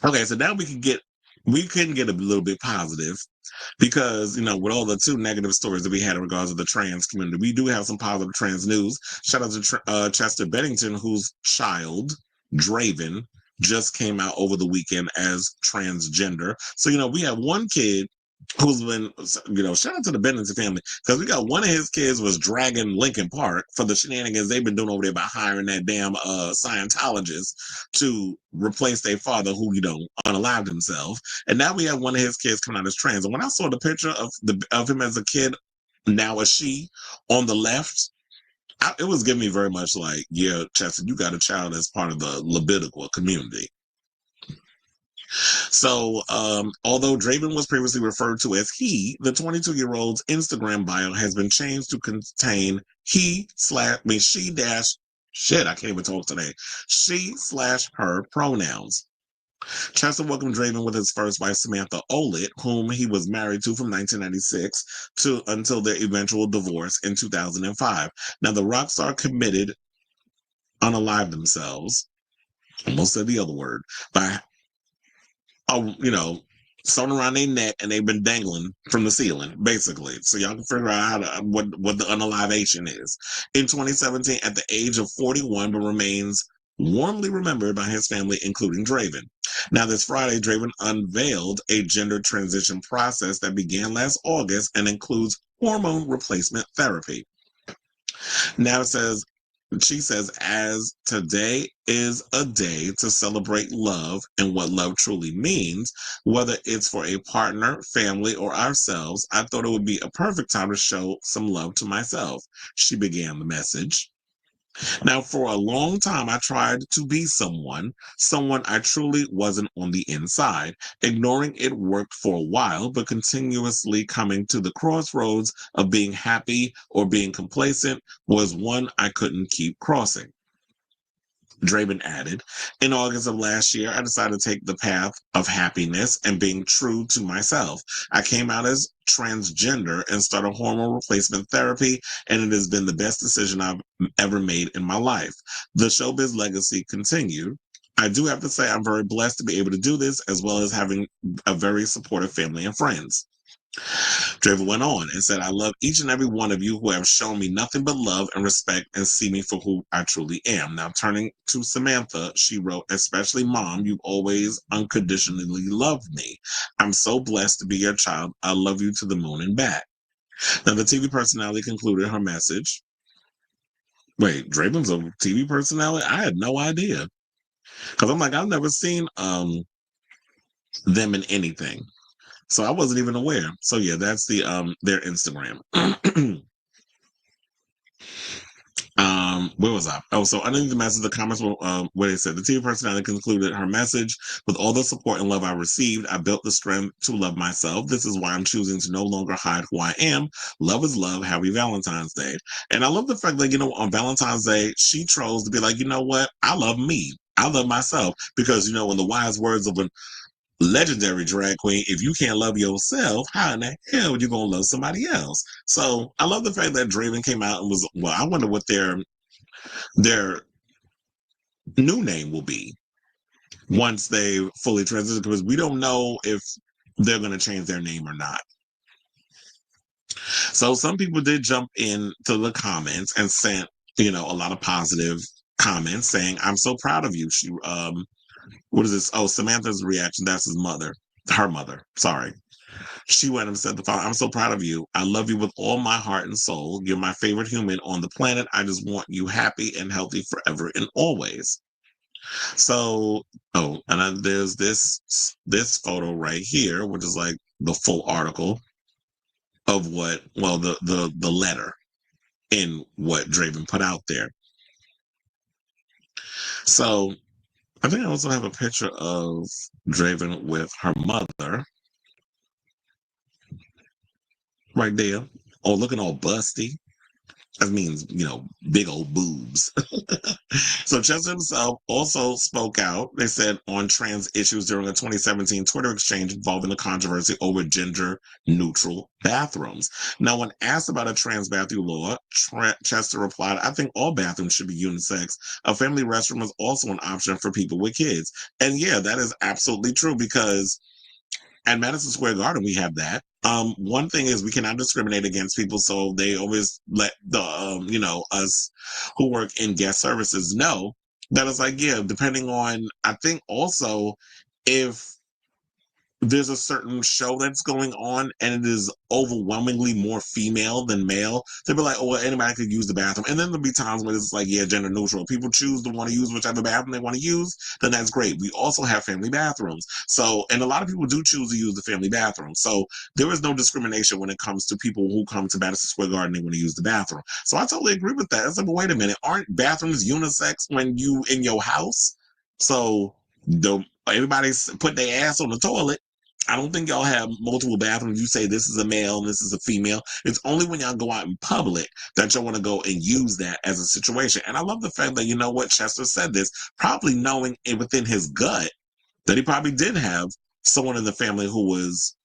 Okay, so now we can get a little bit positive because, with all the two negative stories that we had in regards to the trans community, we do have some positive trans news. Shout out to Chester Bennington, whose child, Draven, just came out over the weekend as transgender. So, we have one kid who's been, shout out to the Bennington family, because we got one of his kids was dragging Linkin Park for the shenanigans they've been doing over there by hiring that damn Scientologist to replace their father who, unalived himself. And now we have one of his kids coming out as trans. And when I saw the picture of him as a kid, now a she, on the left, it was giving me very much like, yeah, Chester, you got a child as part of the Levitical community. So, although Draven was previously referred to as he, the 22-year-old's Instagram bio has been changed to contain she dash, shit, I can't even talk today, she/her pronouns. Chester welcomed Draven with his first wife, Samantha Olet, whom he was married to from 1996 until their eventual divorce in 2005. Now, the rock star committed unalived themselves, almost said the other word, by sewn around their neck, and they've been dangling from the ceiling, basically. So y'all can figure out what the unalivation is. In 2017, at the age of 41, but remains warmly remembered by his family, including Draven. Now, this Friday, Draven unveiled a gender transition process that began last August and includes hormone replacement therapy. Now she says, as today is a day to celebrate love and what love truly means, whether it's for a partner, family, or ourselves, I thought it would be a perfect time to show some love to myself. She began the message. Now, for a long time, I tried to be someone I truly wasn't on the inside. Ignoring it worked for a while, but continuously coming to the crossroads of being happy or being complacent was one I couldn't keep crossing. Draven added, in August of last year, I decided to take the path of happiness and being true to myself. I came out as transgender and started hormone replacement therapy, and it has been the best decision I've ever made in my life. The showbiz legacy continued. I do have to say I'm very blessed to be able to do this, as well as having a very supportive family and friends. Draven went on and said, I love each and every one of you who have shown me nothing but love and respect and see me for who I truly am. Now, turning to Samantha, she wrote, especially Mom, you've always unconditionally loved me. I'm so blessed to be your child. I love you to the moon and back. Now, the TV personality concluded her message. Wait, Draven's a TV personality? I had no idea. Because I'm like, I've never seen them in anything. So I wasn't even aware. So yeah, that's their Instagram. Where was I? Oh, so underneath the message, the comments were where they said the TV personality concluded her message with all the support and love I received. I built the strength to love myself. This is why I'm choosing to no longer hide who I am. Love is love. Happy Valentine's Day. And I love the fact that, on Valentine's Day, she chose to be like, you know what? I love me. I love myself. Because, in the wise words of an legendary drag queen, if you can't love yourself, how in the hell are you gonna love somebody else? So I love the fact that Draven came out and was, well, I wonder what their new name will be once they fully transition, because we don't know if they're going to change their name or not. So some people did jump into the comments and sent, a lot of positive comments saying, I'm so proud of you. She what is this? Oh, Samantha's reaction. That's her mother. Sorry. She went and said the following, I'm so proud of you. I love you with all my heart and soul. You're my favorite human on the planet. I just want you happy and healthy forever and always. So, and there's this photo right here, which is like the full article of the letter in what Draven put out there. So I think I also have a picture of Draven with her mother right there. Oh, looking all busty. That means, big old boobs. So Chester himself also spoke out, they said, on trans issues during a 2017 Twitter exchange involving the controversy over gender neutral bathrooms. Now, when asked about a trans bathroom law, Chester replied, I think all bathrooms should be unisex. A family restroom is also an option for people with kids. And yeah, that is absolutely true because at Madison Square Garden, we have that. One thing is we cannot discriminate against people, so they always let the us who work in guest services know that it's like, yeah, depending on, I think also if there's a certain show that's going on and it is overwhelmingly more female than male, they'll be like, oh, well, anybody could use the bathroom. And then there'll be times when it's like, yeah, gender neutral. People choose to want to use whichever bathroom they want to use, then that's great. We also have family bathrooms. So, and a lot of people do choose to use the family bathroom. So there is no discrimination when it comes to people who come to Madison Square Garden and they want to use the bathroom. So I totally agree with that. It's like, well, wait a minute, aren't bathrooms unisex when you in your house? So everybody's put their ass on the toilet. I don't think y'all have multiple bathrooms. You say this is a male, this is a female. It's only when y'all go out in public that y'all want to go and use that as a situation. And I love the fact that, you know what, Chester said this, probably knowing it within his gut that he probably did have someone in the family who was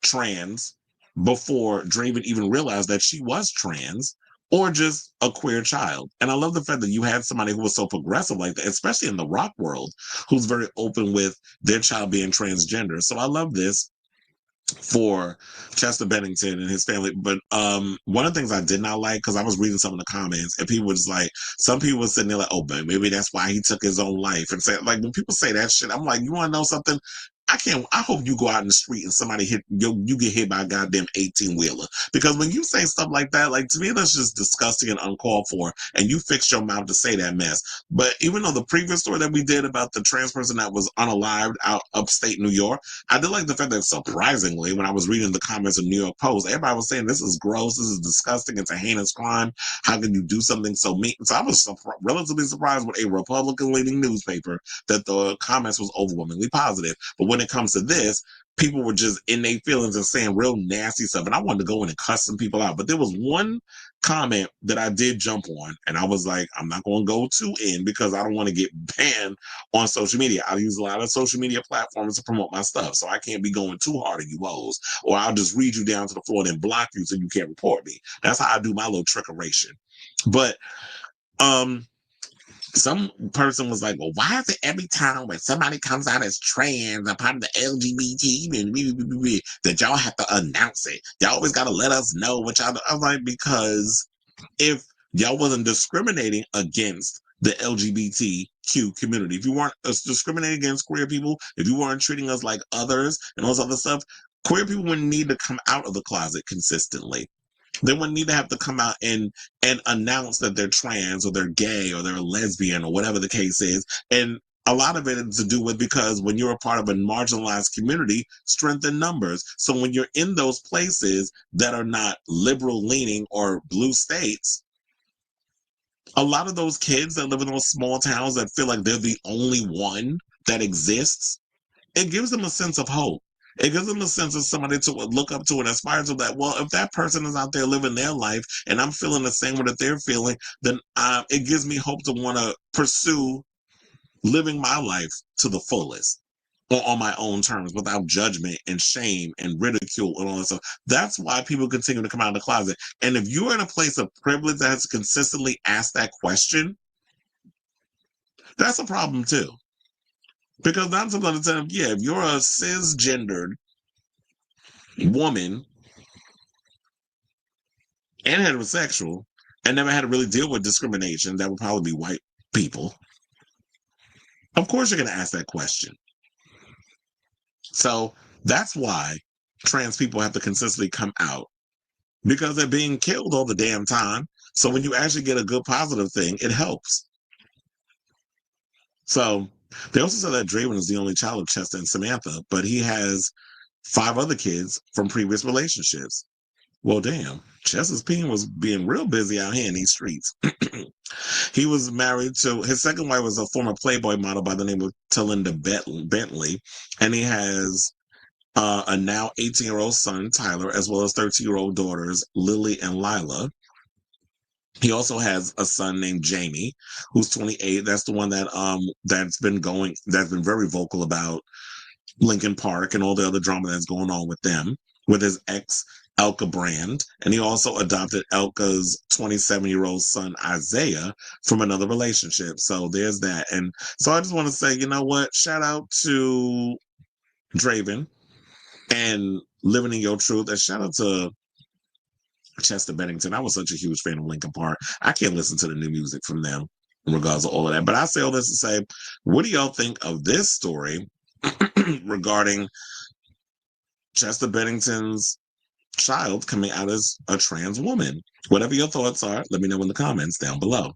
trans before Draven even realized that she was trans or just a queer child. And I love the fact that you had somebody who was so progressive like that, especially in the rock world, who's very open with their child being transgender. So I love this for Chester Bennington and his family. But one of the things I did not like, because I was reading some of the comments and people were just like, some people were sitting there like, oh, but maybe that's why he took his own life. And say, like, when people say that shit, I'm like, you want to know something? I hope you go out in the street and somebody you get hit by a goddamn 18-wheeler. Because when you say stuff like that, like, to me, that's just disgusting and uncalled for. And you fixed your mouth to say that mess. But even though the previous story that we did about the trans person that was unalived out upstate New York, I did like the fact that surprisingly, when I was reading the comments of New York Post, everybody was saying this is gross, this is disgusting, it's a heinous crime. How can you do something so mean? So I was relatively surprised with a Republican-leaning newspaper that the comments was overwhelmingly positive. But when it comes to this, people were just in their feelings and saying real nasty stuff. And I wanted to go in and cuss some people out. But there was one comment that I did jump on, and I was like, I'm not going to go too in because I don't want to get banned on social media. I use a lot of social media platforms to promote my stuff, so I can't be going too hard at you hoes, or I'll just read you down to the floor and then block you so you can't report me. That's how I do my little trickeration. But some person was like, well, why is it every time when somebody comes out as trans, a part of the LGBT, that y'all have to announce it? Y'all always got to let us know what y'all do. I was like, because if y'all wasn't discriminating against the LGBTQ community, if you weren't discriminating against queer people, if you weren't treating us like others and all this other stuff, queer people wouldn't need to come out of the closet consistently. They wouldn't need to have to come out and announce that they're trans or they're gay or they're a lesbian or whatever the case is. And a lot of it is to do with because when you're a part of a marginalized community, strength in numbers. So when you're in those places that are not liberal leaning or blue states, a lot of those kids that live in those small towns that feel like they're the only one that exists, it gives them a sense of hope. It gives them a sense of somebody to look up to and aspire to that. Well, if that person is out there living their life and I'm feeling the same way that they're feeling, then it gives me hope to want to pursue living my life to the fullest on my own terms without judgment and shame and ridicule and all that stuff. That's why people continue to come out of the closet. And if you're in a place of privilege that has consistently asked that question, that's a problem too. Because nine times out of ten, yeah, if you're a cisgendered woman and heterosexual and never had to really deal with discrimination, that would probably be white people. Of course, you're going to ask that question. So that's why trans people have to consistently come out because they're being killed all the damn time. So when you actually get a good positive thing, it helps. So they also said that Draven is the only child of Chester and Samantha, but he has 5 other kids from previous relationships. Well, damn, Chester's Peen was being real busy out here in these streets. He was married to his second wife was a former Playboy model by the name of Talinda Bentley, and he has a now 18-year-old son, Tyler, as well as 13-year-old daughters, Lily and Lila. He also has a son named Jamie, who's 28. That's the one that's been very vocal about Linkin Park and all the other drama that's going on with them, with his ex Elka Brand. And he also adopted Elka's 27-year-old son Isaiah from another relationship. So there's that. And so I just want to say, you know what? Shout out to Draven and Living in Your Truth. And shout out to Chester Bennington. I was such a huge fan of Linkin Park. I can't listen to the new music from them in regards to all of that. But I say all this to say, what do y'all think of this story regarding Chester Bennington's child coming out as a trans woman? Whatever your thoughts are, let me know in the comments down below.